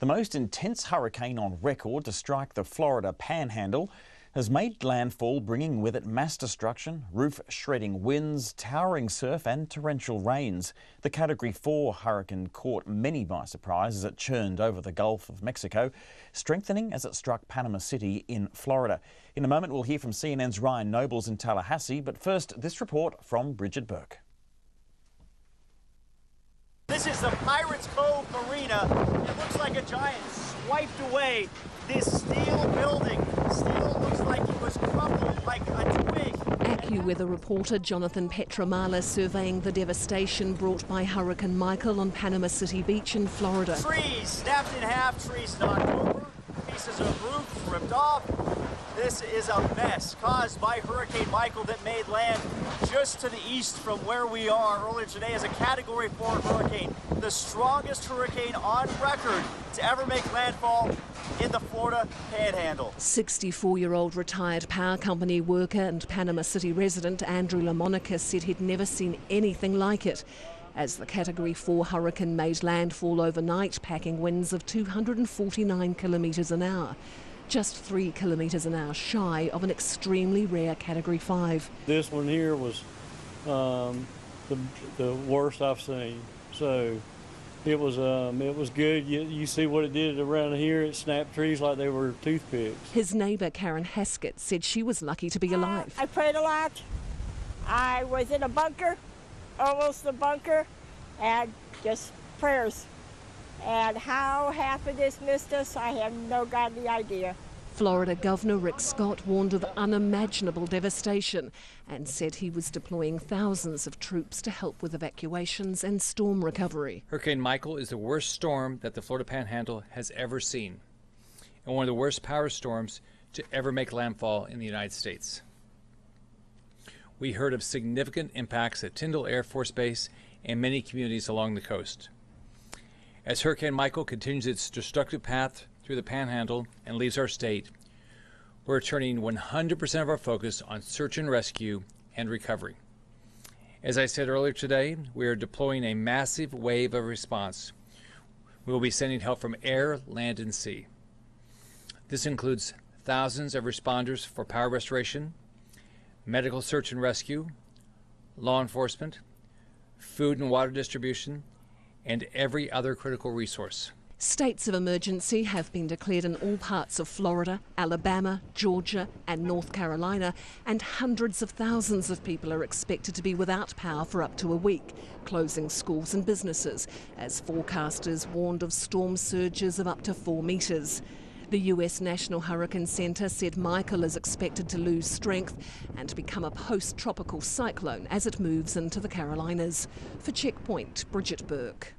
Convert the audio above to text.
The most intense hurricane on record to strike the Florida panhandle has made landfall, bringing with it mass destruction, roof-shredding winds, towering surf and torrential rains. The Category 4 hurricane caught many by surprise as it churned over the Gulf of Mexico, strengthening as it struck Panama City in Florida. In a moment, we'll hear from CNN's Ryan Nobles in Tallahassee, but first, this report from Bridget Burke. This is the Pirates Cove Marina. It looks like a giant swiped away this steel building. Steel looks like it was crumpled like a twig. AccuWeather reporter Jonathan Petramala surveying the devastation brought by Hurricane Michael on Panama City Beach in Florida. Trees snapped in half, trees knocked over, pieces of roof ripped off. This is a mess caused by Hurricane Michael that made land just to the east from where we are earlier today as a Category 4 hurricane, the strongest hurricane on record to ever make landfall in the Florida Panhandle. 64-year-old retired power company worker and Panama City resident Andrew LaMonica said he'd never seen anything like it. As the Category 4 hurricane made landfall overnight, packing winds of 249 kilometres an hour. Just 3 kilometres an hour shy of an extremely rare Category 5. This one here was the worst I've seen. So it was good. You see what it did around here. It snapped trees like they were toothpicks. His neighbour Karen Haskett said she was lucky to be alive. I prayed a lot. I was in a bunker, almost a bunker, and just prayers. And how half of this missed us, I have no godly idea. Florida Governor Rick Scott warned of unimaginable devastation and said he was deploying thousands of troops to help with evacuations and storm recovery. Hurricane Michael is the worst storm that the Florida Panhandle has ever seen, and one of the worst power storms to ever make landfall in the United States. We heard of significant impacts at Tyndall Air Force Base and many communities along the coast. As Hurricane Michael continues its destructive path through the Panhandle and leaves our state, we're turning 100% of our focus on search and rescue and recovery. As I said earlier today, we are deploying a massive wave of response. We will be sending help from air, land, and sea. This includes thousands of responders for power restoration, medical search and rescue, law enforcement, food and water distribution, and every other critical resource. States of emergency have been declared in all parts of Florida, Alabama, Georgia and North Carolina, and hundreds of thousands of people are expected to be without power for up to a week, closing schools and businesses, as forecasters warned of storm surges of up to 4 metres. The US National Hurricane Center said Michael is expected to lose strength and become a post-tropical cyclone as it moves into the Carolinas. For Checkpoint, Bridget Burke.